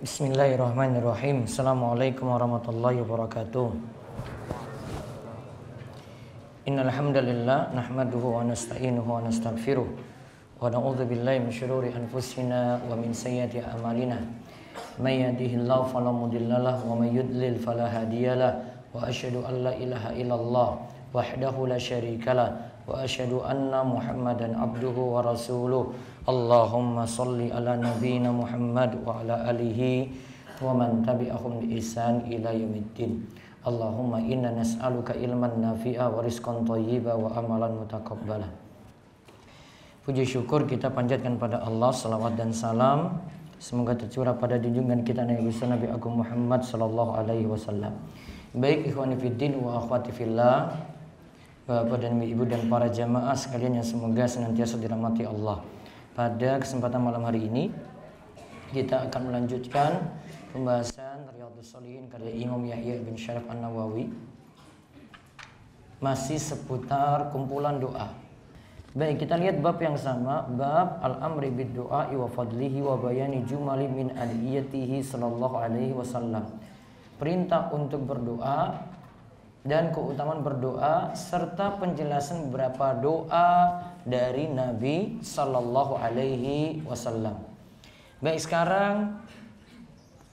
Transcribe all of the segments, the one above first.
Bismillahirrahmanirrahim. Assalamualaikum warahmatullahi wabarakatuh. Innal hamdalillah nahmaduhu wa nasta'inuhu wa nastaghfiruh wa na'udzu billahi min shururi anfusina wa min sayyiati a'malina. May yahdihillahu fala mudhillalah wa may yudlil fala hadiyalah wa asyhadu an la ilaha illallah wahdahu la syarikalah wa asyhadu anna Muhammadan abduhu wa rasuluh. Allahumma salli ala nabiyyina Muhammad wa ala alihi wa man tabi'ahum bi ihsan ila yaumiddin. Allahumma inna nas'aluka ilman nafi'a wa rizqan thayyiba wa amalan mutaqabbala. Puji syukur kita panjatkan pada Allah, salawat dan salam semoga tercurah pada junjungan kita Nabi Agung Muhammad sallallahu alaihi wasallam. Baik ikhwani fiddin wa akhwati fillah, Bapak dan Ibu dan para jamaah sekalian yang semoga senantiasa dirahmati Allah. Pada kesempatan malam hari ini kita akan melanjutkan pembahasan Riyadhus Shalihin karya Imam Yahya bin Syaraf An-Nawawi, masih seputar kumpulan doa. Baik, kita lihat bab yang sama, bab al-amri bid-du'a wa fadlihi wa bayani jumali min adiyatihi sallallahu alaihi wasallam. Perintah untuk berdoa dan keutamaan berdoa serta penjelasan beberapa doa dari Nabi sallallahu alaihi wasallam. Baik, sekarang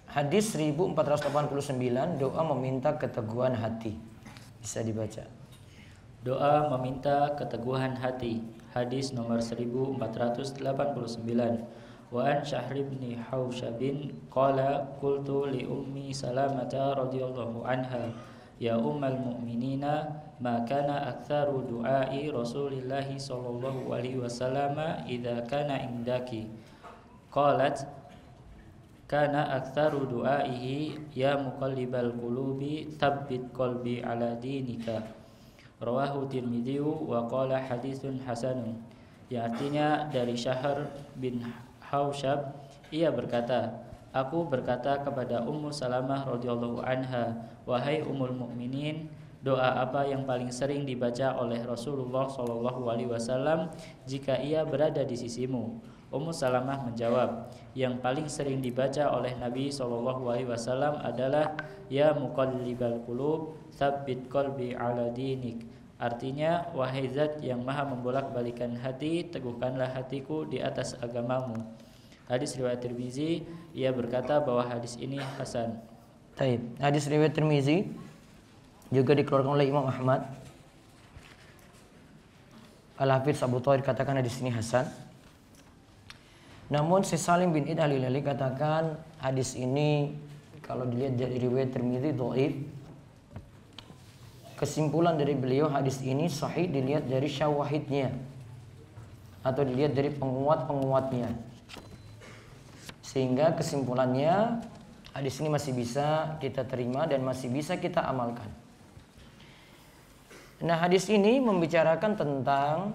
hadis 1489, doa meminta keteguhan hati. Bisa dibaca. Doa meminta keteguhan hati. Hadis nomor 1489. Wa an Syahr bin Hausyabin qala qultu li ummi Salamah radhiyallahu anha ya ummal mu'minina ma kana aktsaru du'ai Rasulillah sallallahu alaihi wasallam idza kana indaki. Qalat kana aktsaru du'aihi ya muqallibal qulubi tsabbit qalbi ala dinika. Rawahu Tirmidzi wa qala haditsun hasanun. Yang artinya dari Syahr bin Hausyab, ia berkata, aku berkata kepada Ummu Salamah radhiyallahu anha, wahai ummul mukminin, doa apa yang paling sering dibaca oleh Rasulullah sallallahu alaihi wasallam jika ia berada di sisimu? Ummu Salamah menjawab, yang paling sering dibaca oleh Nabi sallallahu alaihi wasallam adalah ya muqallibal qulub, tsabbit qalbi ala dinik. Artinya, wahai zat yang maha membolak-balikan hati, teguhkanlah hatiku di atas agamamu. Hadis riwayat Tirmizi, ia berkata bahwa hadis ini hasan. Baik, hadis riwayat Tirmizi juga dikeluarkan oleh Imam Ahmad. Al-Hafidz Abu Thahir katakan hadis ini hasan. Namun Syekh Salim bin Id Al-Hilali katakan hadis ini kalau dilihat dari riwayat Tirmizi dhaif. Kesimpulan dari beliau, hadis ini sahih dilihat dari syawahidnya atau dilihat dari penguat-penguatnya. Sehingga kesimpulannya hadis ini masih bisa kita terima dan masih bisa kita amalkan. Nah, hadis ini membicarakan tentang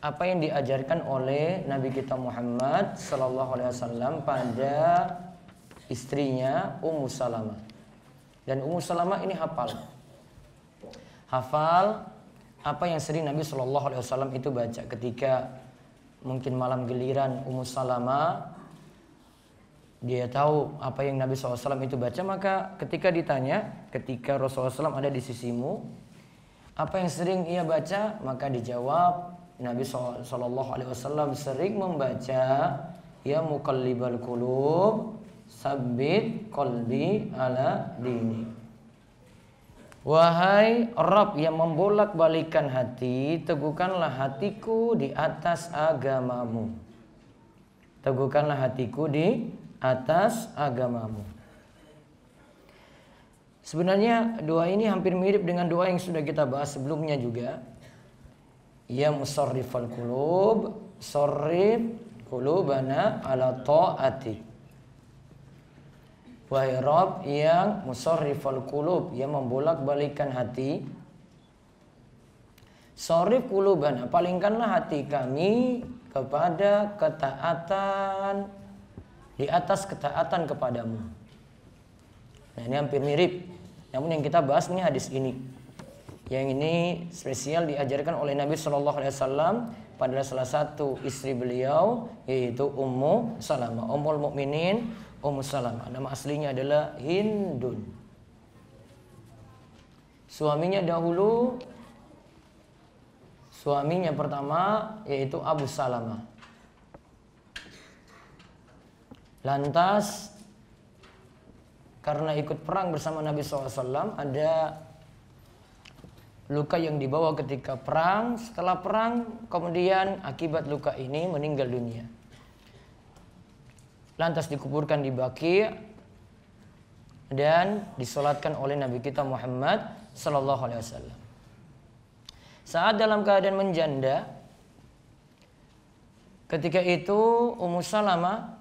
apa yang diajarkan oleh Nabi kita Muhammad sallallahu alaihi wasallam pada istrinya Ummu Salamah. Dan Ummu Salamah ini hafal apa yang sering Nabi sallallahu alaihi wasallam itu baca ketika mungkin malam giliran Ummu Salamah. Dia tahu apa yang Nabi SAW itu baca, maka ketika ditanya, ketika Rasulullah SAW ada di sisimu, apa yang sering ia baca? Maka dijawab, Nabi SAW sering membaca, ya muqallibal qulub, sabbit qalbi ala dini. Wahai Rabb yang membolak-balikan hati, teguhkanlah hatiku di atas agamamu. Teguhkanlah hatiku di atas agamamu. Sebenarnya doa ini hampir mirip dengan doa yang sudah kita bahas sebelumnya juga. Ya musarrifal qulub, sarrif qulubana ala ta'atik. Wahai Rabb yang musarrifal qulub, yang membolak-balikan hati, sarrif qulubana, palingkanlah hati kami kepada ketaatan, di atas ketaatan kepadamu. Nah, ini hampir mirip. Namun yang kita bahas ini hadis ini. Yang ini spesial diajarkan oleh Nabi Shallallahu Alaihi Wasallam pada salah satu istri beliau, yaitu Ummu Salamah, Ummul Mukminin, Ummu Salamah. Nama aslinya adalah Hindun. Suaminya pertama yaitu Abu Salamah. Lantas karena ikut perang bersama Nabi SAW, ada luka yang dibawa ketika perang. Setelah perang, kemudian akibat luka ini meninggal dunia. Lantas dikuburkan di Baqi' dan disolatkan oleh Nabi kita Muhammad sallallahu alaihi wasallam. Saat dalam keadaan menjanda, ketika itu Ummu Salamah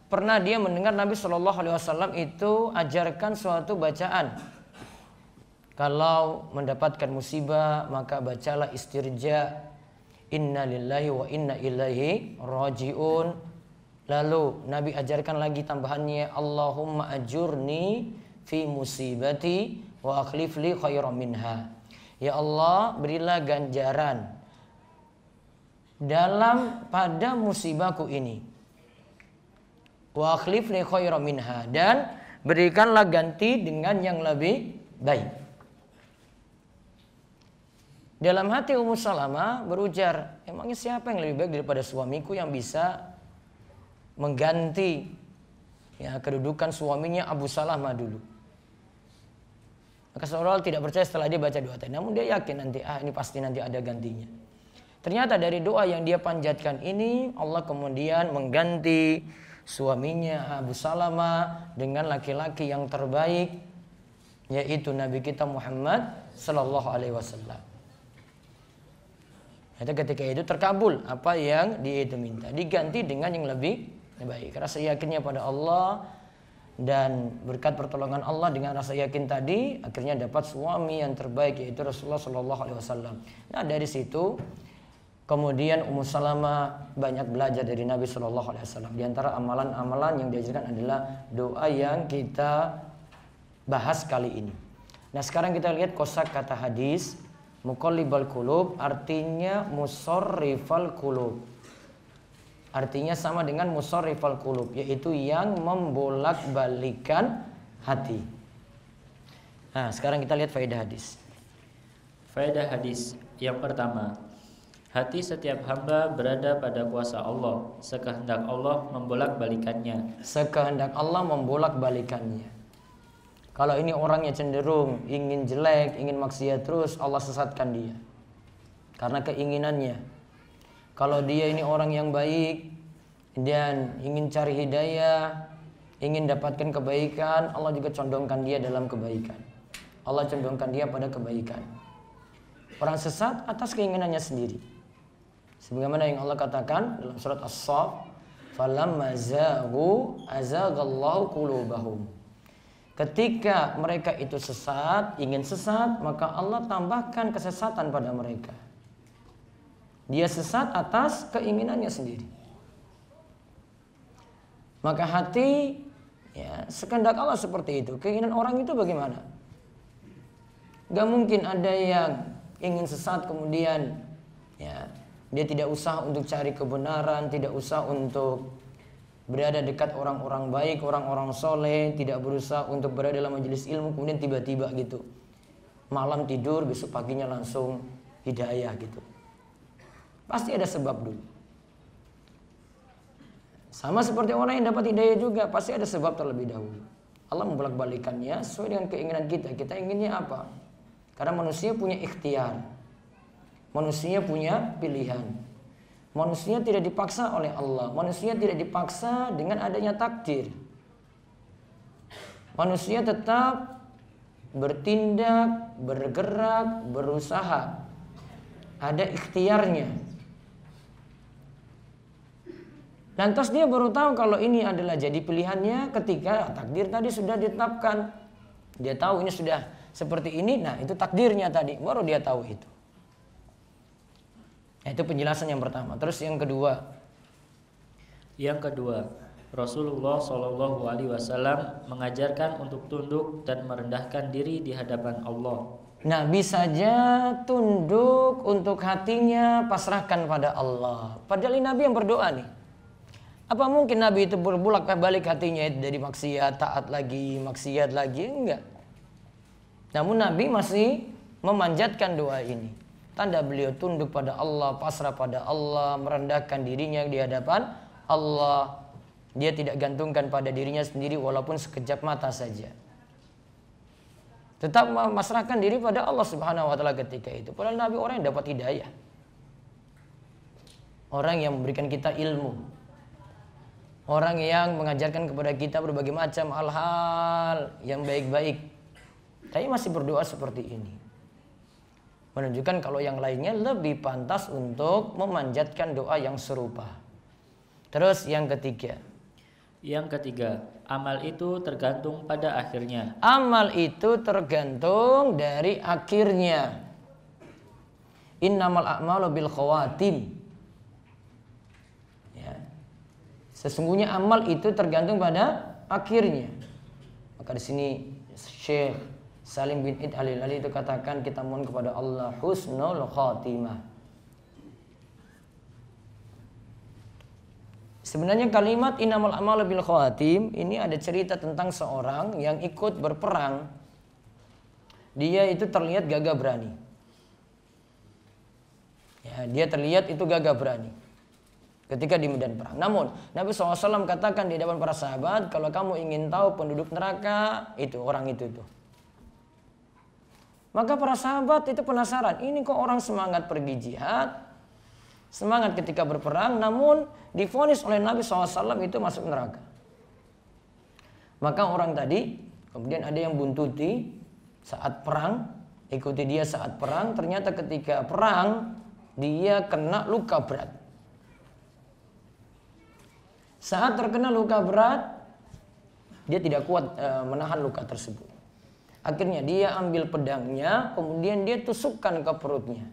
pernah dia mendengar Nabi sallallahu alaihi wasallam itu ajarkan suatu bacaan. Kalau mendapatkan musibah maka bacalah istirja, inna lillahi wa inna ilaihi rajiun. Lalu Nabi ajarkan lagi tambahannya, Allahumma ajurni fi musibati wa akhlif li khairan minha. Ya Allah, berilah ganjaran pada musibahku ini. Wa akhlif li khairan minha, dan berikanlah ganti dengan yang lebih baik. Dalam hati Ummu Salamah berujar, emangnya siapa yang lebih baik daripada suamiku yang bisa mengganti kedudukan suaminya Abu Salamah dulu. Maka seolah tidak percaya setelah dia baca doa tadi. Namun dia yakin nanti ini pasti nanti ada gantinya. Ternyata dari doa yang dia panjatkan ini, Allah kemudian mengganti suaminya Abu Salamah dengan laki-laki yang terbaik, yaitu Nabi kita Muhammad sallallahu alaihi wasallam. Itu ketika itu terkabul apa yang dia itu minta, diganti dengan yang lebih baik. Rasa yakinnya pada Allah dan berkat pertolongan Allah dengan rasa yakin tadi, akhirnya dapat suami yang terbaik, yaitu Rasulullah sallallahu alaihi wasallam. Nah, dari situ kemudian Ummu Salamah banyak belajar dari Nabi sallallahu alaihi wasallam. Di antara amalan-amalan yang diajarkan adalah doa yang kita bahas kali ini. Nah, sekarang kita lihat kosakata hadis. Muqallibal qulub artinya musarrifal qulub. Artinya sama dengan musarrifal qulub, yaitu yang membolak-balikan hati. Nah, sekarang kita lihat faedah hadis. Faedah hadis yang pertama, hati setiap hamba berada pada kuasa Allah, sekehendak Allah membolak-balikannya. Sekehendak Allah membolak-balikannya. Kalau ini orangnya cenderung ingin jelek, ingin maksiat terus, Allah sesatkan dia karena keinginannya. Kalau dia ini orang yang baik dan ingin cari hidayah, ingin dapatkan kebaikan, Allah juga condongkan dia dalam kebaikan. Allah condongkan dia pada kebaikan. Orang sesat atas keinginannya sendiri. Sebagaimana yang Allah katakan dalam surat As-Saff, "Falamma zaghu azaghallahu qulubahum." Ketika mereka itu sesat, ingin sesat, maka Allah tambahkan kesesatan pada mereka. Dia sesat atas keinginannya sendiri. Maka hati, sekehendak Allah seperti itu. Keinginan orang itu bagaimana? Gak mungkin ada yang ingin sesat kemudian dia tidak usah untuk cari kebenaran, tidak usah untuk berada dekat orang-orang baik, orang-orang soleh, tidak berusaha untuk berada dalam majelis ilmu, kemudian tiba-tiba gitu malam tidur, besok paginya langsung hidayah gitu. Pasti ada sebab dulu. Sama seperti orang yang dapat hidayah juga, pasti ada sebab terlebih dahulu. Allah membolak-balikannya sesuai dengan keinginan kita. Kita inginnya apa? Karena manusia punya ikhtiar, manusia punya pilihan. Manusia tidak dipaksa oleh Allah. Manusia tidak dipaksa dengan adanya takdir. Manusia tetap bertindak, bergerak, berusaha. Ada ikhtiarnya. Lantas dia baru tahu kalau ini adalah jadi pilihannya ketika takdir tadi sudah ditetapkan. Dia tahu ini sudah seperti ini, nah itu takdirnya tadi. Baru dia tahu itu. Itu penjelasan yang pertama. Terus yang kedua. Yang kedua, Rasulullah Shallallahu Alaihi Wasallam mengajarkan untuk tunduk dan merendahkan diri di hadapan Allah. Nabi saja tunduk untuk hatinya pasrahkan pada Allah. Padahal ini Nabi yang berdoa nih. Apa mungkin Nabi itu berbalik hatinya itu dari maksiat, taat lagi, maksiat lagi? Enggak. Namun Nabi masih memanjatkan doa ini. Tanda beliau tunduk pada Allah, pasrah pada Allah, merendahkan dirinya di hadapan Allah. Dia tidak gantungkan pada dirinya sendiri walaupun sekejap mata saja. Tetap memasrahkan diri pada Allah Subhanahu wa taala ketika itu. Padahal Nabi orang yang dapat hidayah. Orang yang memberikan kita ilmu. Orang yang mengajarkan kepada kita berbagai macam hal-hal yang baik-baik. Tapi masih berdoa seperti ini. Menunjukkan kalau yang lainnya lebih pantas untuk memanjatkan doa yang serupa. Terus yang ketiga. Yang ketiga, amal itu tergantung pada akhirnya. Amal itu tergantung dari akhirnya. Innamal a'malu bil khawatim. Sesungguhnya amal itu tergantung pada akhirnya. Maka di sini Syekh Salim bin Id Al-Hilali itu katakan kita mohon kepada Allah husnul khatimah. Sebenarnya kalimat innamal a'malu bil khawatim ini ada cerita tentang seorang yang ikut berperang. Dia itu terlihat gagah berani. Ya, dia terlihat itu gagah berani ketika di medan perang. Namun Nabi SAW katakan di hadapan para sahabat, kalau kamu ingin tahu penduduk neraka, itu orang itu tuh. Maka para sahabat itu penasaran, ini kok orang semangat pergi jihad, semangat ketika berperang, namun divonis oleh Nabi SAW itu masuk neraka. Maka orang tadi, kemudian ada yang buntuti saat perang, ikuti dia saat perang, ternyata ketika perang dia kena luka berat. Saat terkena luka berat, dia tidak kuat menahan luka tersebut. Akhirnya dia ambil pedangnya, kemudian dia tusukkan ke perutnya.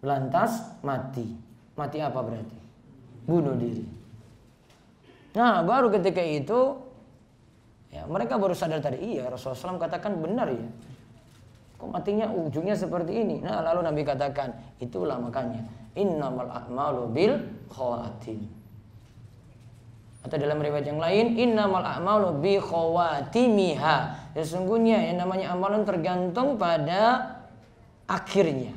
Lantas mati. Mati apa berarti? Bunuh diri. Nah, baru ketika itu, ya, mereka baru sadar tadi, iya Rasulullah SAW katakan benar ya. Kok matinya ujungnya seperti ini? Nah, lalu Nabi katakan, itulah makanya innamal a'malu bil khawatim. Atau dalam riwayat yang lain, innamal a'malu bi khawatimiha. Sesungguhnya yang namanya amalan tergantung pada akhirnya.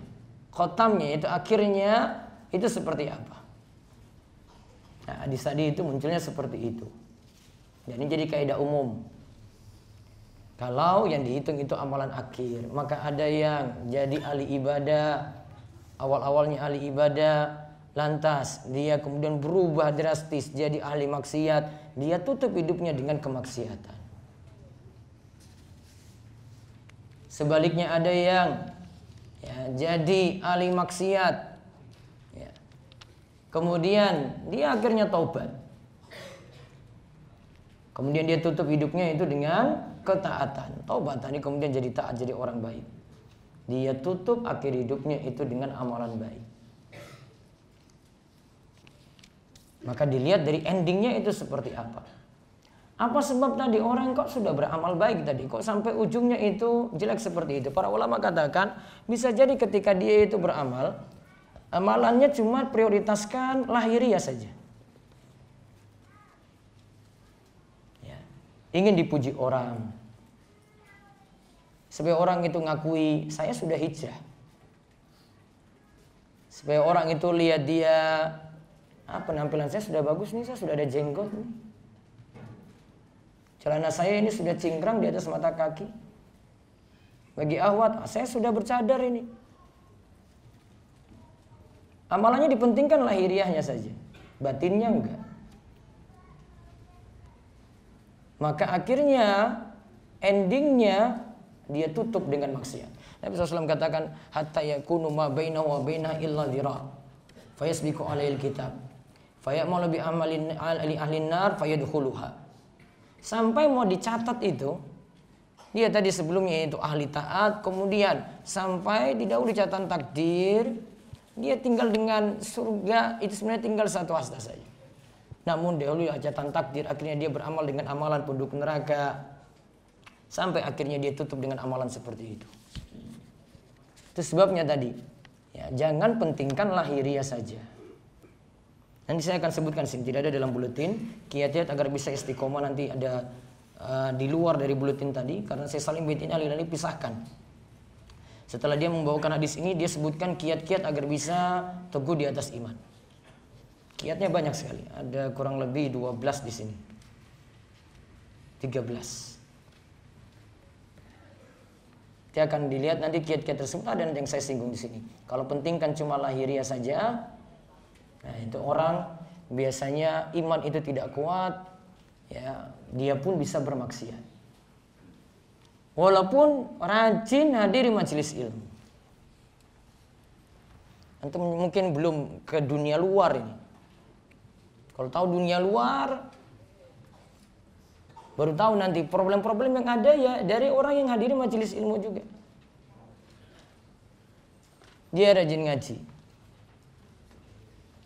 Khotamnya itu akhirnya itu seperti apa. Nah, hadis tadi itu munculnya seperti itu. Dan ini jadi kaidah umum. Kalau yang dihitung itu amalan akhir, maka ada yang jadi ahli ibadah, awal-awalnya ahli ibadah, lantas dia kemudian berubah drastis jadi ahli maksiat, dia tutup hidupnya dengan kemaksiatan. Sebaliknya ada yang ya, jadi ahli maksiat, ya, kemudian dia akhirnya taubat, kemudian dia tutup hidupnya itu dengan ketaatan, taubat tadi kemudian jadi taat, jadi orang baik. Dia tutup akhir hidupnya itu dengan amalan baik. Maka dilihat dari endingnya itu seperti apa. Apa sebab tadi orang kok sudah beramal baik tadi, kok sampai ujungnya itu jelek seperti itu? Para ulama katakan bisa jadi ketika dia itu beramal, amalannya cuma prioritaskan lahiriah saja. Ya. Ingin dipuji orang, supaya orang itu ngakui saya sudah hijrah, supaya orang itu lihat dia, penampilan saya sudah bagus nih, saya sudah ada jenggot nih, celana saya ini sudah cingkrang di atas mata kaki. Bagi ahwat, saya sudah bercadar ini. Amalannya dipentingkan lahiriahnya saja, batinnya enggak. Maka akhirnya endingnya dia tutup dengan maksiat. Nabi SAW katakan hatta yakunu ma bainahu wa bainaha illa dhira' fayasbiqu alaihil kitab fayamalu bi amalin ahli nar fayadkhuluha. Sampai mau dicatat itu, dia tadi sebelumnya itu ahli taat, kemudian sampai didahului catatan takdir, dia tinggal dengan surga itu sebenarnya tinggal satu hasta saja. Namun dahulu catatan takdir, akhirnya dia beramal dengan amalan penduduk neraka, sampai akhirnya dia tutup dengan amalan seperti itu. Itu sebabnya tadi, ya, jangan pentingkan lahiriah saja. Nanti saya akan sebutkan sini, tidak ada dalam buletin. Kiat-kiat agar bisa istiqomah nanti ada di luar dari buletin tadi, karena saya Salim bin Ali pisahkan. Setelah dia membawakan hadis ini, dia sebutkan kiat-kiat agar bisa teguh di atas iman. Kiatnya banyak sekali, ada kurang lebih 12 di sini. 13. Nanti akan dilihat nanti kiat-kiat tersebut ada yang saya singgung di sini. Kalau penting kan cuma lahiriah saja. Nah, itu orang biasanya iman itu tidak kuat, ya, dia pun bisa bermaksiat. Walaupun rajin hadir di majelis ilmu. Antum mungkin belum ke dunia luar ini. Kalau tahu dunia luar, baru tahu nanti problem-problem yang ada ya dari orang yang hadir di majelis ilmu juga. Dia rajin ngaji.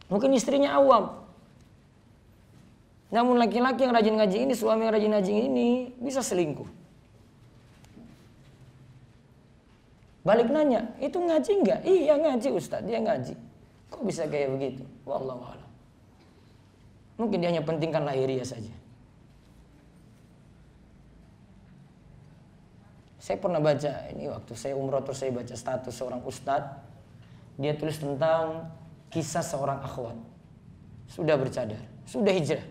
Mungkin istrinya awam. Namun laki-laki yang rajin ngaji ini, suami yang rajin ngaji ini bisa selingkuh. Balik nanya, itu ngaji enggak? Iya ngaji Ustaz, dia ngaji. Kok bisa kayak begitu? Wallahu a'lam. Mungkin dia hanya pentingkan lahiriah saja. Saya pernah baca, ini waktu saya umroh terus saya baca status seorang ustadz. Dia tulis tentang kisah seorang akhwat. Sudah bercadar, sudah hijrah.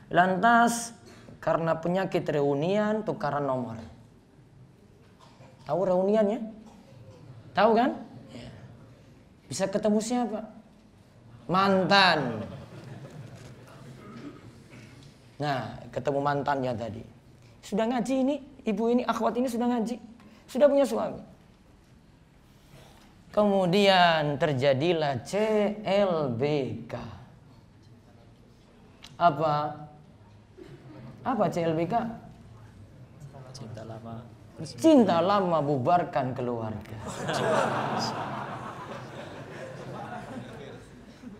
Lantas karena penyakit reunian tukaran nomor. Tahu reuniannya? Tahu kan? Ya. Bisa ketemu siapa? Mantan. Nah, ketemu mantannya tadi. Sudah ngaji ini, ibu ini, akhwat ini sudah ngaji. Sudah punya suami. Kemudian terjadilah CLBK. Apa? Apa CLBK? Cinta lama. Cinta lama bubarkan keluarga.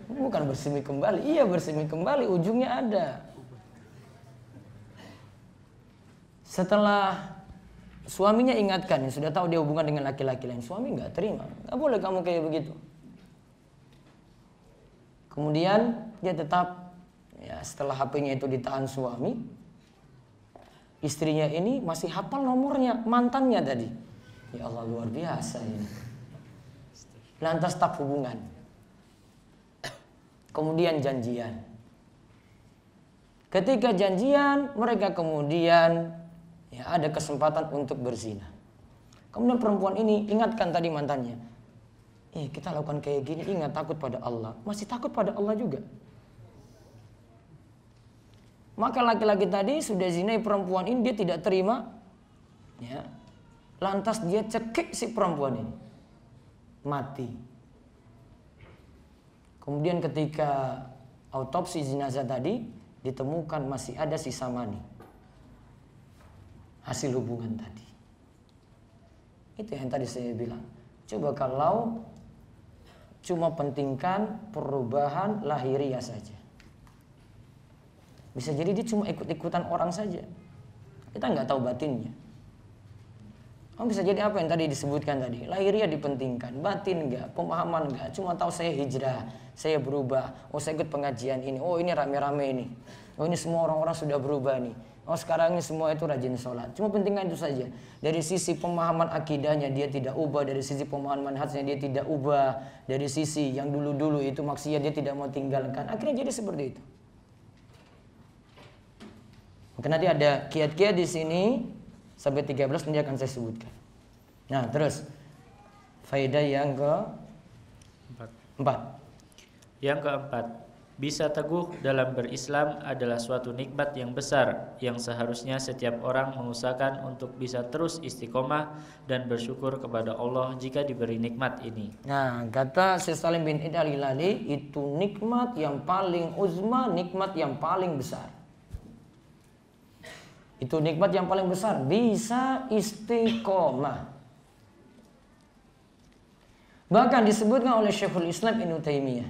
Bukan bersemi kembali. Iya bersemi kembali, ujungnya ada. Setelah suaminya ingatkan, sudah tahu dia hubungan dengan laki-laki lain, suami nggak terima, nggak boleh kamu kayak begitu. Kemudian dia tetap, ya setelah HP-nya itu ditahan suami, istrinya ini masih hafal nomornya mantannya tadi. Ya Allah luar biasa ini. Lantas tak hubungan. Kemudian janjian. Ketika janjian, mereka kemudian ya ada kesempatan untuk berzina. Kemudian perempuan ini ingatkan tadi mantannya. Kita lakukan kayak gini, ingat takut pada Allah. Masih takut pada Allah juga. Maka laki-laki tadi sudah zinai perempuan ini, dia tidak terima. Ya. Lantas dia cekik si perempuan ini. Mati. Kemudian ketika autopsi jenazah tadi, ditemukan masih ada sisa mani. Hasil hubungan tadi. Itu yang tadi saya bilang. Coba kalau cuma pentingkan perubahan lahiriah saja. Bisa jadi dia cuma ikut-ikutan orang saja. Kita nggak tahu batinnya. Bisa jadi apa yang tadi disebutkan tadi. Lahiriah dipentingkan, batin nggak, pemahaman nggak. Cuma tahu saya hijrah, saya berubah. Oh saya ikut pengajian ini. Oh ini rame-rame ini. Oh ini semua orang-orang sudah berubah nih. Oh sekarang ini semua itu rajin sholat. Cuma pentingkan itu saja. Dari sisi pemahaman akidahnya dia tidak ubah. Dari sisi pemahaman manhajnya dia tidak ubah. Dari sisi yang dulu-dulu itu maksiat dia tidak mau tinggalkan. Akhirnya jadi seperti itu. Maka nanti ada kiat-kiat di sini sampai 13 nanti akan saya sebutkan. Nah terus faedah yang keempat. Yang keempat, bisa teguh dalam berislam adalah suatu nikmat yang besar yang seharusnya setiap orang mengusahakan untuk bisa terus istiqomah dan bersyukur kepada Allah jika diberi nikmat ini. Nah kata Syekh Salim bin Ali itu nikmat yang paling uzma, nikmat yang paling besar. Itu nikmat yang paling besar, bisa istiqomah. Bahkan disebutkan oleh Syekhul Islam Ibnu Taimiyah.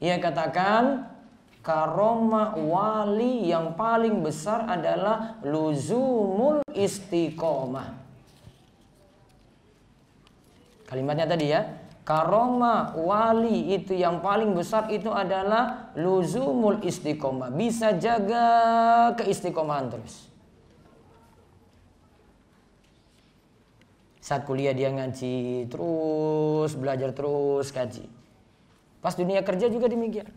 Ia katakan karomah wali yang paling besar adalah luzumul istiqomah. Kalimatnya tadi ya, karomah wali itu yang paling besar itu adalah luzumul istiqomah. Bisa jaga keistiqomahan terus. Saat kuliah dia ngaji terus, belajar terus, kaji. Pas dunia kerja juga demikian.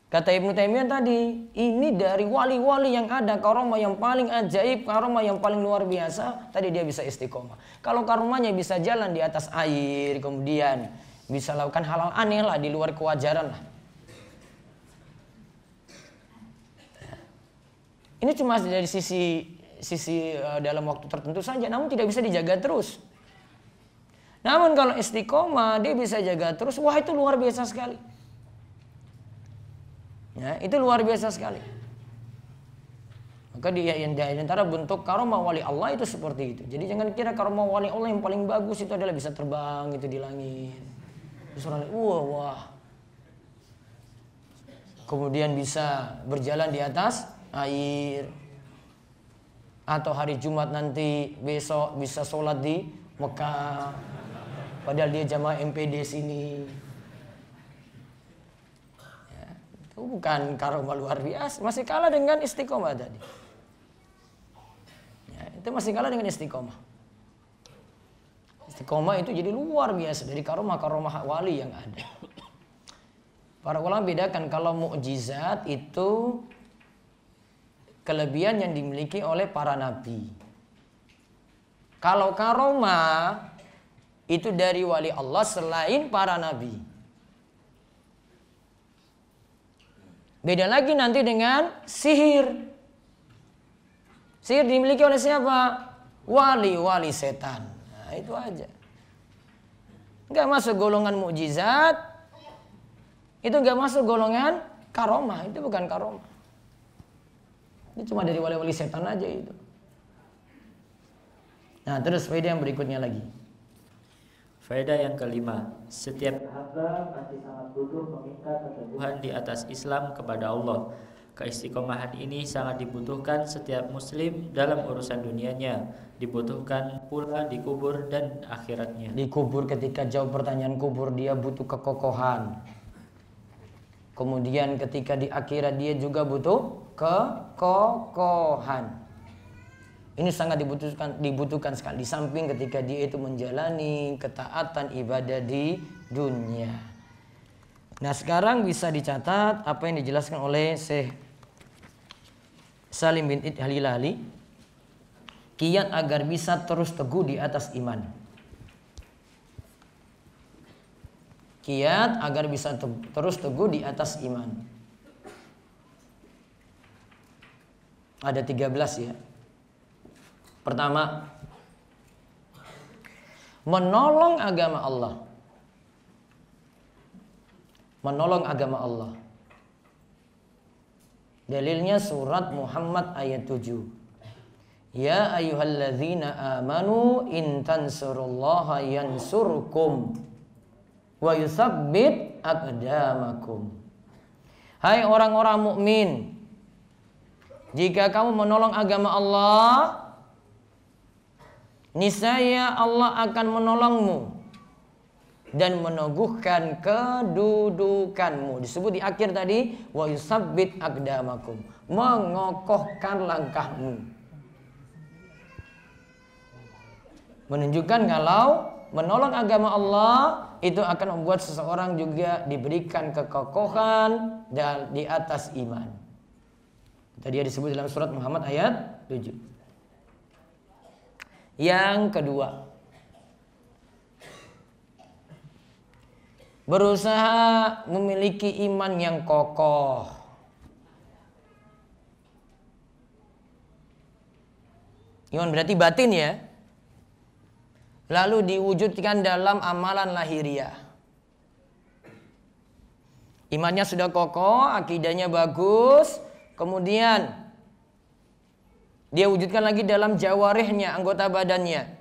Kata Ibnu Taimiyah tadi, ini dari wali-wali yang ada, karomah yang paling ajaib, karomah yang paling luar biasa, tadi dia bisa istiqomah. Kalau karomahnya bisa jalan di atas air, kemudian bisa lakukan hal-hal aneh lah, di luar kewajaran lah. Ini cuma dari sisi dalam waktu tertentu saja, namun tidak bisa dijaga terus. Namun kalau istiqomah, dia bisa jaga terus, wah itu luar biasa sekali. Ya, itu luar biasa sekali. Maka di antara bentuk karomah wali Allah itu seperti itu. Jadi jangan kira karomah wali Allah yang paling bagus itu adalah bisa terbang itu di langit. Terus orang wah. Kemudian bisa berjalan di atas air. Atau hari Jumat nanti besok bisa sholat di Mekah. Padahal dia jamaah MPD sini. Itu bukan karomah luar biasa, masih kalah dengan istiqomah tadi. Ya, itu masih kalah dengan istiqomah. Istiqomah itu jadi luar biasa dari karomah-karomah wali yang ada. Para ulama bedakan kalau mukjizat itu kelebihan yang dimiliki oleh para nabi. Kalau karomah itu dari wali Allah selain para nabi. Beda lagi nanti dengan sihir. Sihir dimiliki oleh siapa? Wali-wali setan. Nah, itu aja. Enggak masuk golongan mukjizat. Itu enggak masuk golongan karomah. Itu bukan karomah. Itu cuma dari wali-wali setan aja itu. Nah, terus faedah yang berikutnya lagi. Faedah yang kelima, setiap hamba pasti sangat butuh meminta keteguhan di atas Islam kepada Allah. Keistiqomahan ini sangat dibutuhkan setiap muslim dalam urusan dunianya, dibutuhkan pula di kubur dan akhiratnya. Di kubur ketika jawab pertanyaan kubur dia butuh kekokohan. Kemudian ketika di akhirat dia juga butuh kekokohan. Ini sangat dibutuhkan sekali. Di samping ketika dia itu menjalani ketaatan ibadah di dunia. Nah sekarang bisa dicatat apa yang dijelaskan oleh Syekh Salim bin Id Halilali. Kiat agar bisa terus teguh di atas iman. Kiat agar bisa terus teguh di atas iman. Ada 13 ya. Pertama, menolong agama Allah. Menolong agama Allah. Dalilnya surat Muhammad ayat 7. Ya ayyuhalladzina amanu in tansurullaha yansurkum wa yutsabbit aqdamakum. Hai orang-orang mukmin, jika kamu menolong agama Allah, niscaya Allah akan menolongmu dan meneguhkan kedudukanmu. Disebut di akhir tadi wa yusabbit aqdamakum, mengokohkan langkahmu. Menunjukkan kalau menolong agama Allah itu akan membuat seseorang juga diberikan kekokohan dan di atas iman. Tadi disebut dalam surat Muhammad ayat 7. Yang kedua, berusaha memiliki iman yang kokoh. Iman berarti batin ya. Lalu diwujudkan dalam amalan lahiriah. Imannya sudah kokoh, akidahnya bagus, kemudian dia wujudkan lagi dalam jawarihnya, anggota badannya.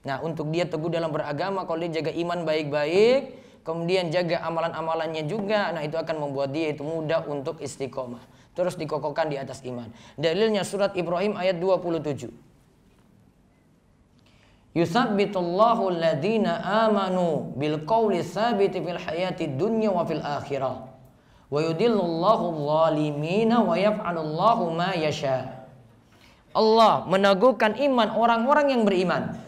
Nah, untuk dia teguh dalam beragama, kalau dia jaga iman baik-baik, kemudian jaga amalan-amalannya juga, nah itu akan membuat dia itu mudah untuk istiqomah. Terus dikokohkan di atas iman. Dalilnya surat Ibrahim ayat 27. Yutsabbitullahu alladziina aamanu bil qawli tsabiti fil hayati dunya wa fil akhirah. Wa yudillullahu adh-dhalimina wa yaf'alullahu ma yasha. Allah meneguhkan iman orang-orang yang beriman.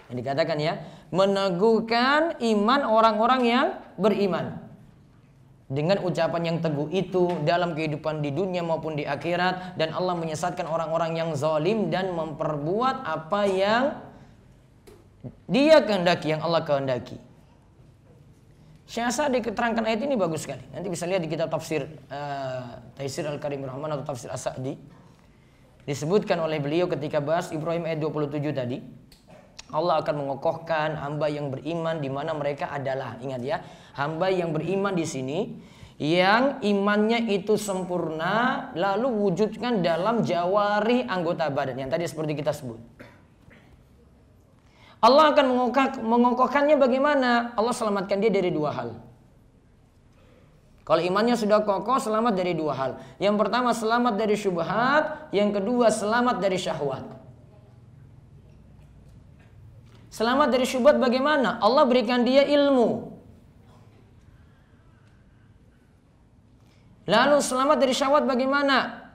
Yang dikatakan ya, meneguhkan iman orang-orang yang beriman. Dengan ucapan yang teguh itu dalam kehidupan di dunia maupun di akhirat. Dan Allah menyesatkan orang-orang yang zalim dan memperbuat apa yang Dia kehendaki, yang Allah kehendaki. Syekh Sa'di keterangkan ayat ini bagus sekali. Nanti bisa lihat di kitab tafsir Taisir Al-Karimur Rahman atau tafsir As-Sa'di. Disebutkan oleh beliau ketika bahas Ibrahim ayat 27 tadi. Allah akan mengokohkan hamba yang beriman di mana mereka adalah, ingat ya, hamba yang beriman di sini yang imannya itu sempurna lalu wujudkan dalam jawari anggota badan yang tadi seperti kita sebut. Allah akan mengokohkannya bagaimana? Allah selamatkan dia dari dua hal. Kalau imannya sudah kokoh, selamat dari dua hal. Yang pertama selamat dari syubhat, yang kedua selamat dari syahwat. Selamat dari syubhat bagaimana? Allah berikan dia ilmu. Lalu selamat dari syahwat bagaimana?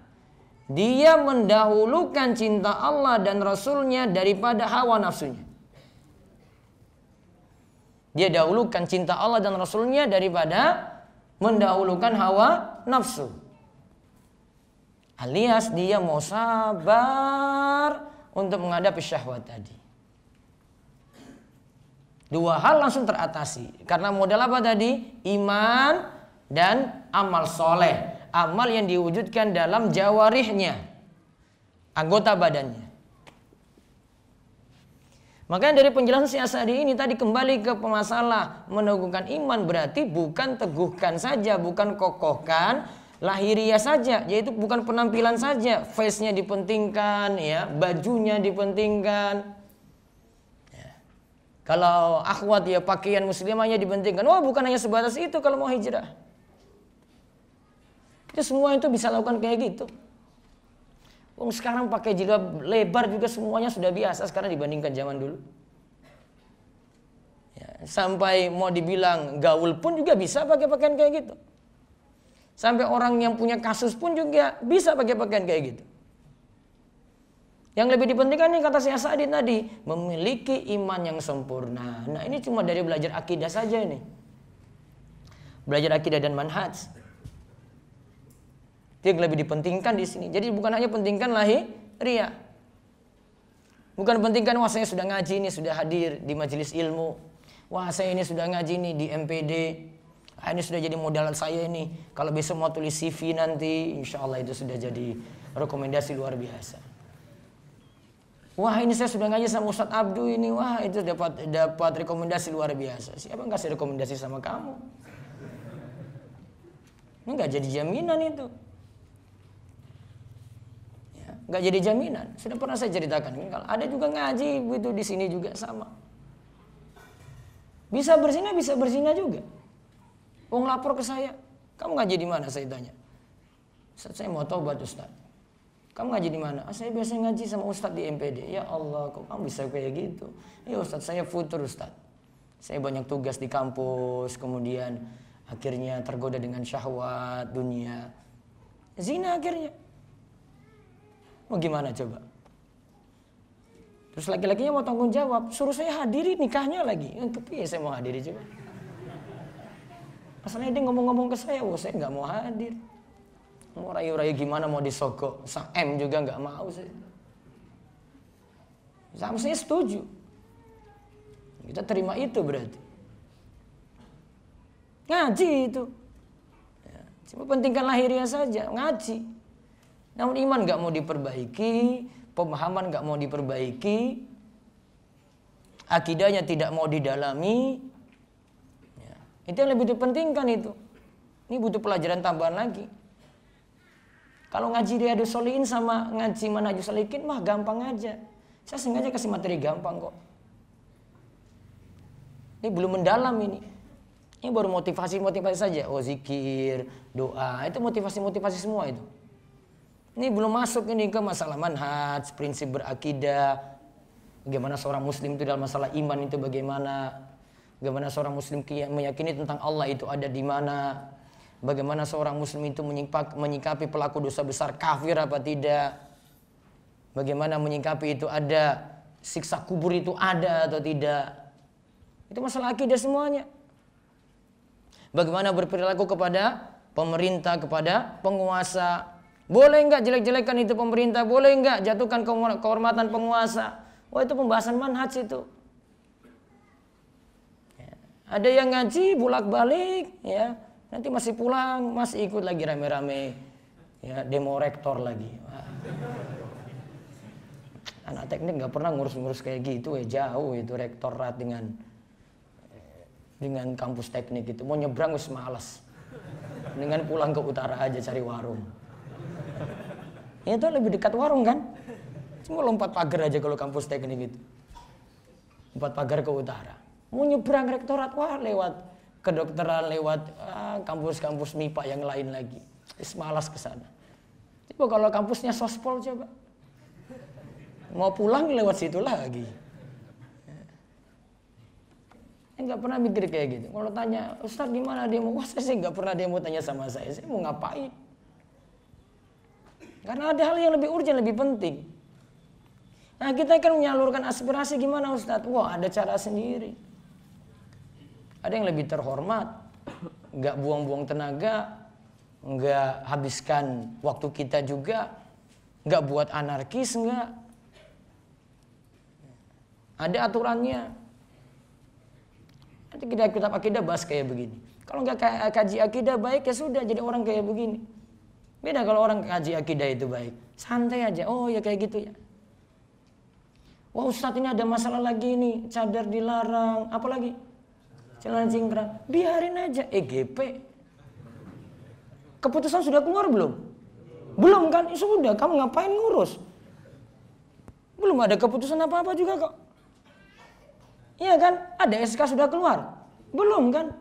Dia mendahulukan cinta Allah dan Rasulnya daripada hawa nafsunya. Dia dahulukan cinta Allah dan Rasulnya daripada mendahulukan hawa nafsu. Alias dia mau sabar untuk menghadapi syahwat tadi. Dua hal langsung teratasi. Karena modal apa tadi? Iman dan amal soleh. Amal yang diwujudkan dalam jawarihnya, anggota badannya. Makanya dari penjelasan Syekh Sa'di ini tadi kembali ke pemasalah meneguhkan iman berarti bukan teguhkan saja, bukan kokohkan lahiriah saja, yaitu bukan penampilan saja, face-nya dipentingkan, ya, bajunya dipentingkan. Ya. Kalau akhwat ya pakaian muslimahnya dipentingkan. Wah, bukan hanya sebatas itu kalau mau hijrah. Itu semua itu bisa lakukan kayak gitu. Sekarang pakai jilbab lebar juga semuanya sudah biasa sekarang dibandingkan zaman dulu. Ya, sampai mau dibilang gaul pun juga bisa pakai pakaian kayak gitu. Sampai orang yang punya kasus pun juga bisa pakai pakaian kayak gitu. Yang lebih dipentingkan nih kata Syekh Sa'di tadi, memiliki iman yang sempurna. Nah ini cuma dari belajar akidah saja ini. Belajar akidah dan manhaj. Itu yang lebih dipentingkan di sini. Jadi bukan hanya pentingkan lahiriah. Bukan pentingkan wah saya sudah ngaji nih, sudah hadir di majelis ilmu. Wah saya ini sudah ngaji nih di MPD. Ini sudah jadi modal saya ini. Kalau besok mau tulis CV nanti, insya Allah itu sudah jadi rekomendasi luar biasa. Wah ini saya sudah ngaji sama Ustadz Abdu ini. Wah itu dapat rekomendasi luar biasa. Siapa yang kasih rekomendasi sama kamu? Ini nggak jadi jaminan itu. Nggak jadi jaminan. Sudah pernah saya ceritakan. Kalau ada juga ngaji begitu di sini juga sama. Bisa berzina juga. Wong lapor ke saya, kamu ngaji di mana? Saya tanya. Ustaz, saya mau taubat Ustaz. Kamu ngaji di mana? Saya biasa ngaji sama Ustaz di MPD. Ya Allah, kok kamu bisa kayak gitu? Ya Ustaz, saya futur Ustaz. Saya banyak tugas di kampus, kemudian akhirnya tergoda dengan syahwat dunia. Zina akhirnya. Mau gimana coba? Terus laki-lakinya mau tanggung jawab, suruh saya hadiri nikahnya lagi. Kepiye saya mau hadiri coba? Asalnya dia ngomong-ngomong ke saya, saya nggak mau hadir. Mau rayu-rayu gimana, mau disogok, M juga nggak mau saya. Sama saya setuju. Kita terima itu berarti. Ngaji itu. Ya, cuma pentingkan lahiriah saja, ngaji. Namun iman gak mau diperbaiki, pemahaman gak mau diperbaiki, akidahnya tidak mau didalami, ya, itu yang lebih dipentingkan itu. Ini butuh pelajaran tambahan lagi. Kalau ngaji Riyadhus Shalihin sama ngaji Manhajus Salikin mah gampang aja. Saya sengaja kasih materi gampang kok. Ini belum mendalam ini. Ini baru motivasi-motivasi saja. Oh zikir, doa, itu motivasi-motivasi semua itu. Ini belum masuk ini ke masalah manhaj, prinsip berakidah. Bagaimana seorang muslim itu dalam masalah iman itu bagaimana. Bagaimana seorang muslim meyakini tentang Allah itu ada di mana. Bagaimana seorang muslim itu menyikapi pelaku dosa besar kafir apa tidak. Bagaimana menyikapi itu ada siksa kubur itu ada atau tidak. Itu masalah akidah semuanya. Bagaimana berperilaku kepada pemerintah, kepada penguasa. Boleh enggak jelek-jelekan itu pemerintah? Boleh enggak jatuhkan kehormatan penguasa? Wah, itu pembahasan manhaj itu. Ya. Ada yang ngaji bolak-balik, ya. Nanti masih pulang, masih ikut lagi rame-rame, ya, demo rektor lagi. Wah. Anak teknik nggak pernah ngurus-ngurus kayak gitu, ya. Jauh itu rektorat dengan kampus teknik itu. Mau nyebrang wis malas. Dengan pulang ke utara aja cari warung. Ya, itu lebih dekat warung kan? Cuma lompat pagar aja kalau kampus teknik itu. Lompat pagar ke utara. Mau nyebrang rektorat, wah lewat kedokteran, lewat kampus-kampus MIPA yang lain lagi. Wis malas ke sana. Coba kalau kampusnya sospol coba. Mau pulang lewat situ lagi. Nggak pernah mikir kayak gitu. Kalau tanya, Ustaz gimana demo? Wah, saya sih nggak pernah demo tanya sama saya. Saya mau ngapain? Karena ada hal yang lebih urgent, lebih penting. Nah, kita kan menyalurkan aspirasi gimana Ustaz? Wah, ada cara sendiri. Ada yang lebih terhormat, nggak buang-buang tenaga, nggak habiskan waktu kita juga, nggak buat anarkis, nggak. Ada aturannya. Nanti kita akidah bahas kayak begini. Kalau nggak kaji akidah baik ya sudah jadi orang kayak begini. Beda kalau orang kaji akidah itu baik, santai aja. Oh ya kayak gitu ya. Wah Ustadz ini ada masalah lagi nih, cadar dilarang, apa lagi? Celana cingkrang, biarin aja. EGP. Keputusan sudah keluar belum? Belum kan? Ya sudah, kamu ngapain ngurus? Belum ada keputusan apa-apa juga kok. Iya kan? Ada SK sudah keluar? Belum kan?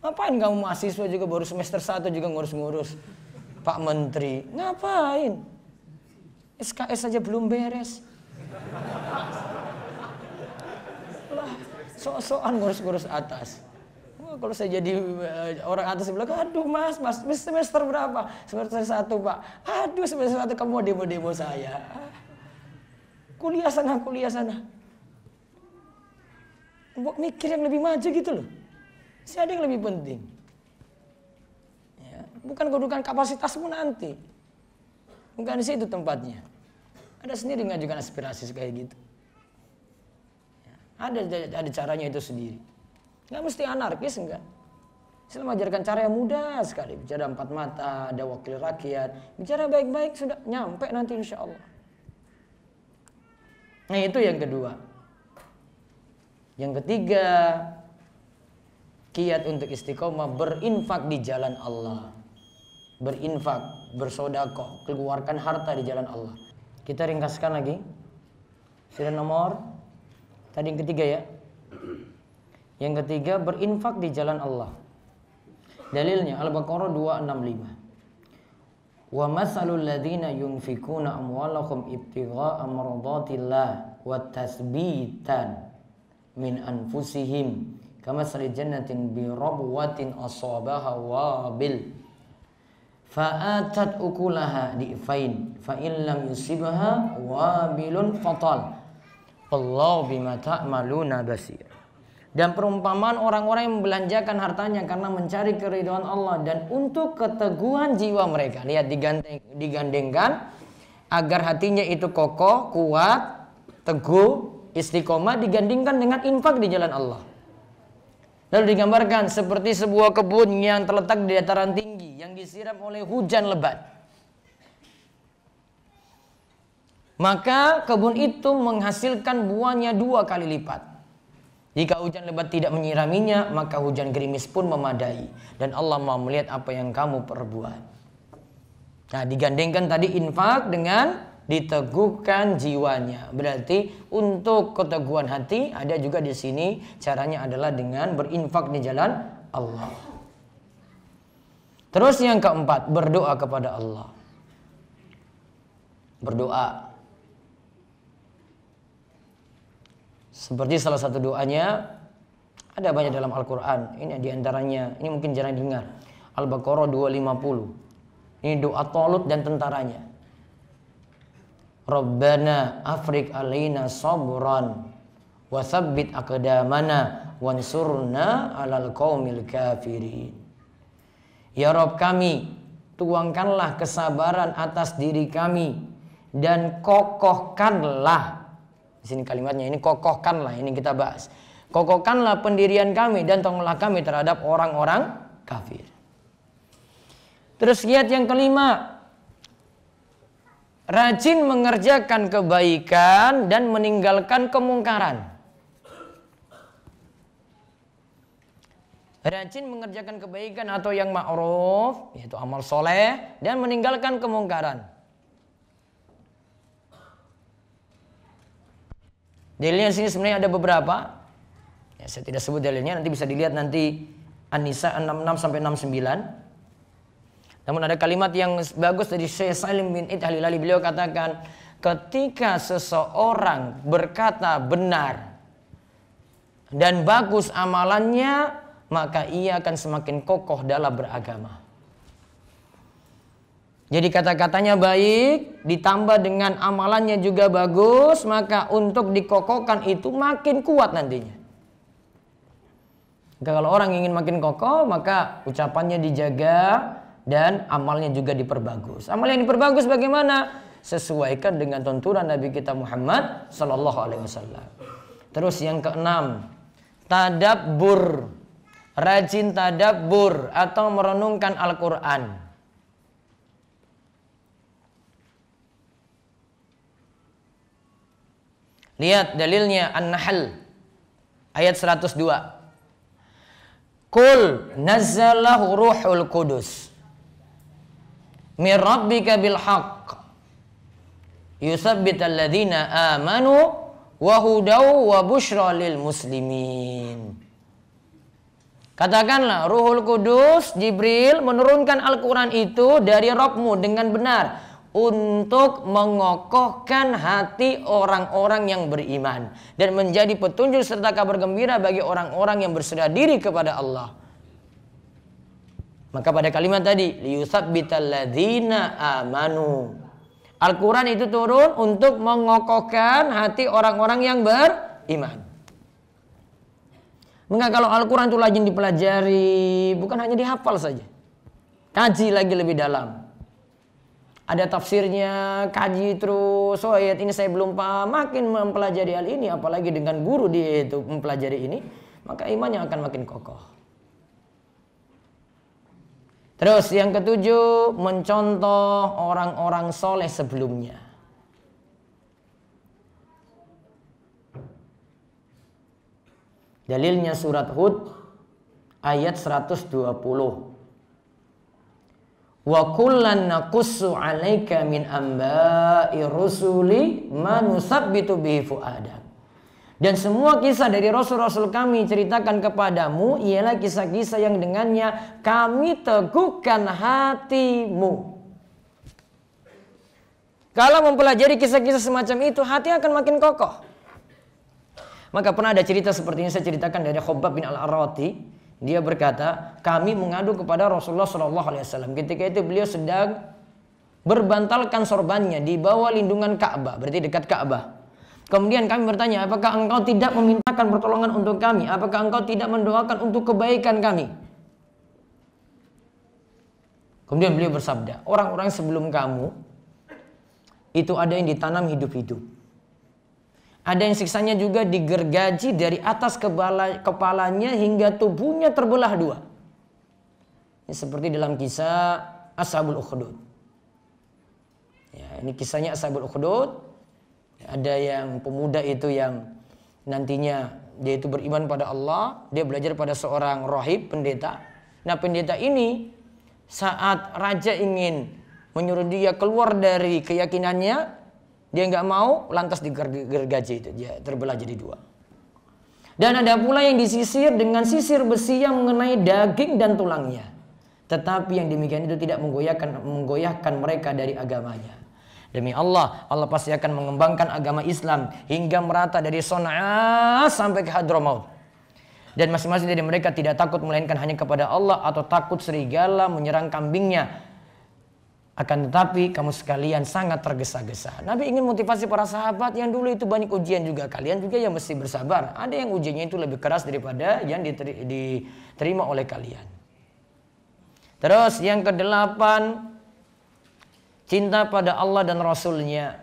Ngapain kamu mahasiswa juga baru semester 1 juga ngurus-ngurus Pak Menteri? Ngapain? SKS saja belum beres. Lah, sok-sokan ngurus-ngurus atas. Wah, kalau saya jadi orang atas bilang, aduh mas, semester berapa? Semester 1 Pak. Aduh semester 1 kamu mau demo-demo saya. Kuliah sana. Mikir yang lebih maju gitu loh. Masih ada yang lebih penting. Ya, bukan kedudukan kapasitasmu nanti. Bukan di situ tempatnya. Ada sendiri ngajukan aspirasi kayak gitu. Ya, ada caranya itu sendiri. Nggak mesti anarkis, enggak. Islam ajarkan cara yang mudah sekali. Bicara 4 mata, ada wakil rakyat. Bicara baik-baik sudah nyampe nanti insya Allah. Nah itu yang kedua. Yang ketiga, kiat untuk istiqomah berinfak di jalan Allah. Berinfak, bersedekah, keluarkan harta di jalan Allah. Kita ringkaskan lagi. Sudah nomor tadi yang ketiga ya. Yang ketiga, berinfak di jalan Allah. Dalilnya Al-Baqarah 265. Wa masalul ladzina yunfikuna amwalahum ibtigha'a mardatillah wa tasbitan min anfusihim kamasali jannatin bi rabwatin asabaha wabil fa'atat ukulaha di'fain fa in lam yusibha wabilun fatal wallahu bima ta'maluna basir. Dan perumpamaan orang-orang yang membelanjakan hartanya karena mencari keridhaan Allah dan untuk keteguhan jiwa mereka. Lihat digandengkan agar hatinya itu kokoh, kuat, teguh, istiqomah digandingkan dengan infak di jalan Allah. Lalu digambarkan seperti sebuah kebun yang terletak di dataran tinggi yang disiram oleh hujan lebat. Maka kebun itu menghasilkan buahnya 2 kali lipat. Jika hujan lebat tidak menyiraminya, maka hujan gerimis pun memadai. Dan Allah mau melihat apa yang kamu perbuat. Nah, digandengkan tadi infak dengan diteguhkan jiwanya. Berarti untuk keteguhan hati ada juga di sini caranya adalah dengan berinfak di jalan Allah. Terus yang keempat, berdoa kepada Allah. Berdoa. Seperti salah satu doanya, ada banyak dalam Al-Quran. Ini diantaranya, ini mungkin jarang dengar. Al-Baqarah 250. Ini doa Talut dan tentaranya. Rabbana afrik alaina sabran wa tsabbit aqdamana wansurna 'alal qaumil kafirin. Ya Rabb kami, tuangkanlah kesabaran atas diri kami dan kokohkanlah. Di sini kalimatnya, ini kokohkanlah, ini kita bahas. Kokohkanlah pendirian kami dan tolonglah kami terhadap orang-orang kafir. Terus kiat yang kelima, rajin mengerjakan kebaikan dan meninggalkan kemungkaran. Rajin mengerjakan kebaikan atau yang ma'ruf, yaitu amal soleh, dan meninggalkan kemungkaran. Dalilnya di sini sebenarnya ada beberapa. Ya, saya tidak sebut dalilnya, nanti bisa dilihat nanti An-Nisa 66 sampai 69. Namun ada kalimat yang bagus dari Syekh Salim bin Id Al-Hilali. Beliau katakan, ketika seseorang berkata benar dan bagus amalannya, maka ia akan semakin kokoh dalam beragama. Jadi kata-katanya baik, ditambah dengan amalannya juga bagus, maka untuk dikokohkan itu makin kuat nantinya. Kalau orang ingin makin kokoh, maka ucapannya dijaga dan amalnya juga diperbagus. Amal yang diperbagus bagaimana? Sesuaikan dengan tuntunan Nabi kita Muhammad sallallahu alaihi wasallam. Terus yang keenam, tadabbur. Rajin tadabbur atau merenungkan Al-Qur'an. Lihat dalilnya An-Nahl ayat 102. Qul nazzalahu ruhul qudus min rabbika bil haqq yusabbital ladzina amanu wa hudaw wa busyra lil muslimin. Katakanlah, Ruhul Kudus, Jibril menurunkan Al-Quran itu dari Rabbmu dengan benar untuk mengokohkan hati orang-orang yang beriman dan menjadi petunjuk serta kabar gembira bagi orang-orang yang berserah diri kepada Allah. Maka pada kalimat tadi, liyusabbital ladzina amanu. Al-Quran itu turun untuk mengokohkan hati orang-orang yang beriman. Maka kalau Al-Quran itu rajin dipelajari, bukan hanya dihafal saja, kaji lagi lebih dalam. Ada tafsirnya, kaji terus. Oh ayat ini saya belum paham, makin mempelajari hal ini, apalagi dengan guru dia itu mempelajari ini, maka imannya akan makin kokoh. Terus yang ketujuh, mencontoh orang-orang soleh sebelumnya. Dalilnya surat Hud ayat 120. Wa kullan naqussu 'alaika min amba'i rusuli ma nusabbitu bihi fu'adak. Dan semua kisah dari rasul-rasul kami ceritakan kepadamu ialah kisah-kisah yang dengannya kami teguhkan hatimu. Kalau mempelajari kisah-kisah semacam itu, hati akan makin kokoh. Maka pernah ada cerita seperti ini saya ceritakan dari Khabbab bin Al-Arati. Dia berkata, kami mengadu kepada Rasulullah SAW. Ketika itu beliau sedang berbantalkan sorbannya di bawah lindungan Ka'bah, berarti dekat Ka'bah. Kemudian kami bertanya, apakah engkau tidak memintakan pertolongan untuk kami? Apakah engkau tidak mendoakan untuk kebaikan kami? Kemudian beliau bersabda, orang-orang sebelum kamu itu ada yang ditanam hidup-hidup. Ada yang siksanya juga digergaji dari atas kepalanya hingga tubuhnya terbelah dua. Ini seperti dalam kisah Ashabul Ukhdud. Ya, ini kisahnya Ashabul Ukhdud. Ada yang pemuda itu yang nantinya dia itu beriman pada Allah. Dia belajar pada seorang rahib, pendeta. Nah pendeta ini saat raja ingin menyuruh dia keluar dari keyakinannya, dia nggak mau, lantas digergaji itu, dia terbelah jadi dua. Dan ada pula yang disisir dengan sisir besi yang mengenai daging dan tulangnya. Tetapi yang demikian itu tidak menggoyahkan mereka dari agamanya. Demi Allah, Allah pasti akan mengembangkan agama Islam hingga merata dari Son'a sampai ke Hadramaut. Dan masing-masing dari mereka tidak takut melainkan hanya kepada Allah atau takut serigala menyerang kambingnya. Akan tetapi kamu sekalian sangat tergesa-gesa. Nabi ingin motivasi para sahabat yang dulu itu banyak ujian juga. Kalian juga yang mesti bersabar. Ada yang ujiannya itu lebih keras daripada yang diterima oleh kalian. Terus yang ke-8, cinta pada Allah dan Rasulnya.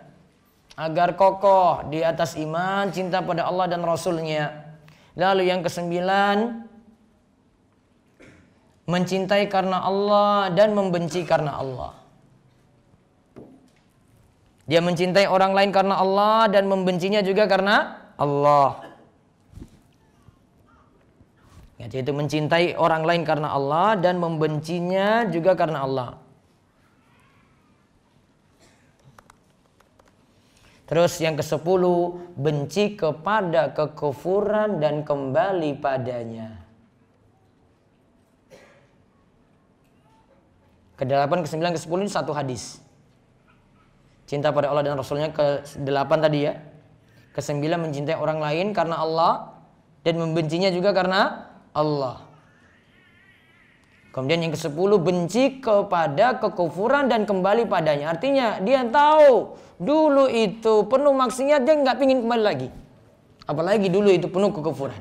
Agar kokoh di atas iman, cinta pada Allah dan Rasulnya. Lalu yang ke-9, mencintai karena Allah dan membenci karena Allah. Dia mencintai orang lain karena Allah dan membencinya juga karena Allah. Yaitu mencintai orang lain karena Allah dan membencinya juga karena Allah. Terus yang ke-10, benci kepada kekufuran dan kembali padanya. Ke-8, ke-9, ke-10 ini satu hadis. Cinta pada Allah dan Rasulnya. Ke-8 tadi ya. Ke-9 mencintai orang lain karena Allah dan membencinya juga karena Allah. Kemudian yang ke-10, benci kepada kekufuran dan kembali padanya. Artinya dia tahu dulu itu penuh maksiat, dia nggak pingin kembali lagi. Apalagi dulu itu penuh kekufuran.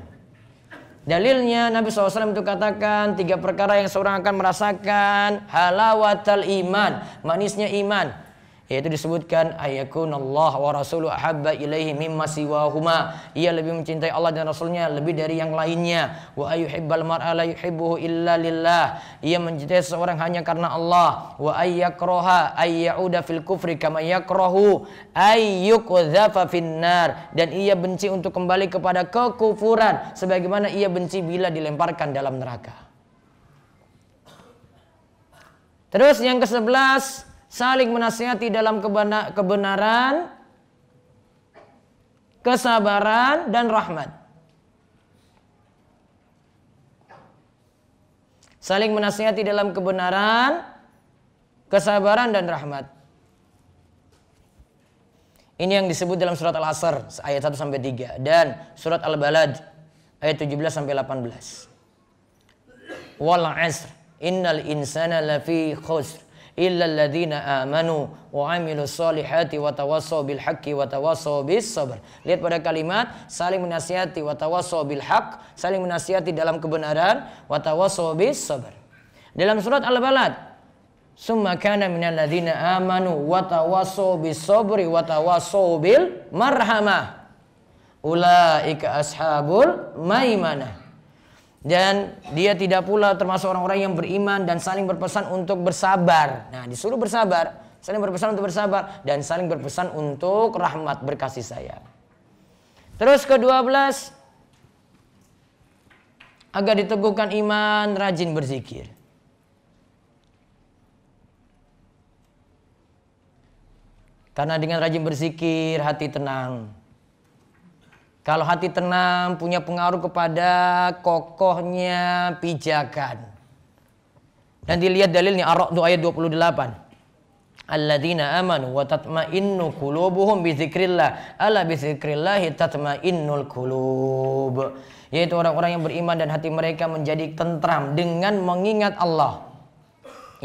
Dalilnya Nabi SAW itu katakan 3 perkara yang seorang akan merasakan halawatal iman, manisnya iman. Yaitu disebutkan ayakunallah wa rasuluhu ahabba ilaihi mimma siwahuma. Ia lebih mencintai Allah dan Rasulnya lebih dari yang lainnya. Wa ayyuhibbal mar'a la yuhibbuhu illa lillah. Ia mencintai seseorang hanya karena Allah. Wa ayyakraha ayyauda fil kufri kama yakrahu ayyukdzafa finnar. Dan ia benci untuk kembali kepada kekufuran sebagaimana ia benci bila dilemparkan dalam neraka. Terus yang ke-11, saling menasihati dalam kebenaran, kesabaran, dan rahmat. Saling menasihati dalam kebenaran, kesabaran, dan rahmat. Ini yang disebut dalam surat Al-Asr ayat 1-3 dan surat Al-Balad ayat 17-18. Wal 'asr innal insana lafi khusr illa alladhina amanu wa 'amilus solihati wa tawassaw bil haqqi wa tawassaw bis sabr. Lihat pada kalimat saling menasihati wa tawassaw bil haqq, saling menasihati dalam kebenaran, wa tawassaw bis sabr. Dalam surat Al-Balad, summa kana minal ladzina amanu wa tawassaw bis sabri wa tawassaw bil marhamah. Ulaika ashabul maimanah. Dan dia tidak pula termasuk orang-orang yang beriman dan saling berpesan untuk bersabar. Nah, disuruh bersabar, saling berpesan untuk bersabar dan saling berpesan untuk rahmat, berkasih sayang. Terus ke-12, agar diteguhkan iman, rajin berzikir. Karena dengan rajin berzikir hati tenang. Kalau hati tenang punya pengaruh kepada kokohnya pijakan. Dan dilihat dalilnya Ar-Ra'd ayat 28. Alladzina amanu wa tatma'innu qulubuhum bi dzikrillah. Ala bi dzikrillahi tatma'innul qulub. Yaitu orang-orang yang beriman dan hati mereka menjadi tentram dengan mengingat Allah.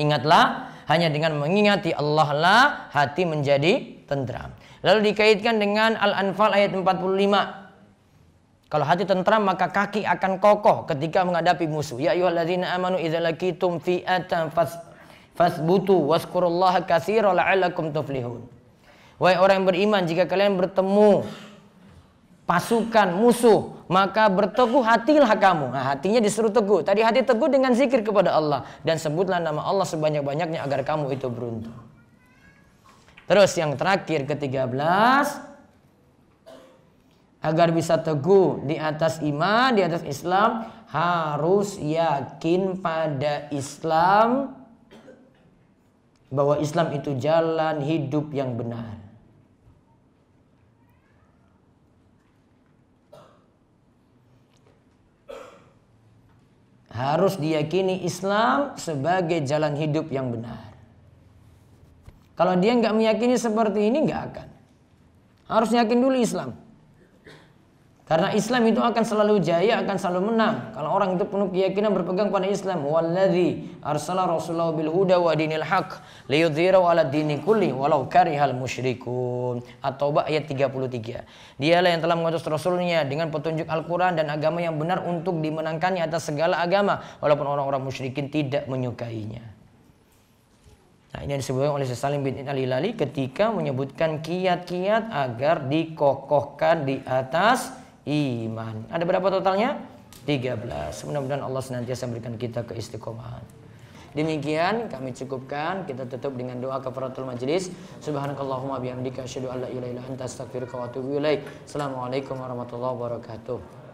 Ingatlah, hanya dengan mengingati Allah lah hati menjadi tentram. Lalu dikaitkan dengan Al-Anfal ayat 45. Kalau hati tentram maka kaki akan kokoh ketika menghadapi musuh. Ya ayyuhalladzina amanu idza laqitum fi'atan fasbutu wazkurullaha katsiran la'allakum tuflihun. Wahai orang yang beriman, jika kalian bertemu pasukan musuh, maka berteguh hatilah kamu. Nah, hatinya disuruh teguh. Tadi hati teguh dengan zikir kepada Allah dan sebutlah nama Allah sebanyak-banyaknya agar kamu itu beruntung. Terus yang terakhir ke-13, agar bisa teguh di atas iman, di atas Islam, harus yakin pada Islam, bahwa Islam itu jalan hidup yang benar. Harus diyakini Islam sebagai jalan hidup yang benar. Kalau dia nggak meyakini seperti ini, nggak akan. Harus yakin dulu Islam. Karena Islam itu akan selalu jaya, akan selalu menang. Kalau orang itu penuh keyakinan berpegang pada Islam. Walladzi arsala rasulahu bil huda wa dinil haq liyudhhirahu 'ala dini kulli walau karihal musyrikun. At-Taubah ayat 33. Dialah yang telah mengutus rasulnya dengan petunjuk Al-Quran dan agama yang benar untuk dimenangkannya atas segala agama, walaupun orang-orang musyrikin tidak menyukainya. Nah, ini disebutkan oleh Salim bin Al-Hilali ketika menyebutkan kiat-kiat agar dikokohkan di atas iman. Ada berapa totalnya? 13. Mudah-mudahan Allah senantiasa memberikan kita keistiqomahan. Demikian kami cukupkan. Kita tutup dengan doa kafaratul majlis. Subhanakallahumma bihamdika asyhadu an la ilaha illa anta astaghfiruka wa atubu ilaik. Assalamualaikum warahmatullahi wabarakatuh.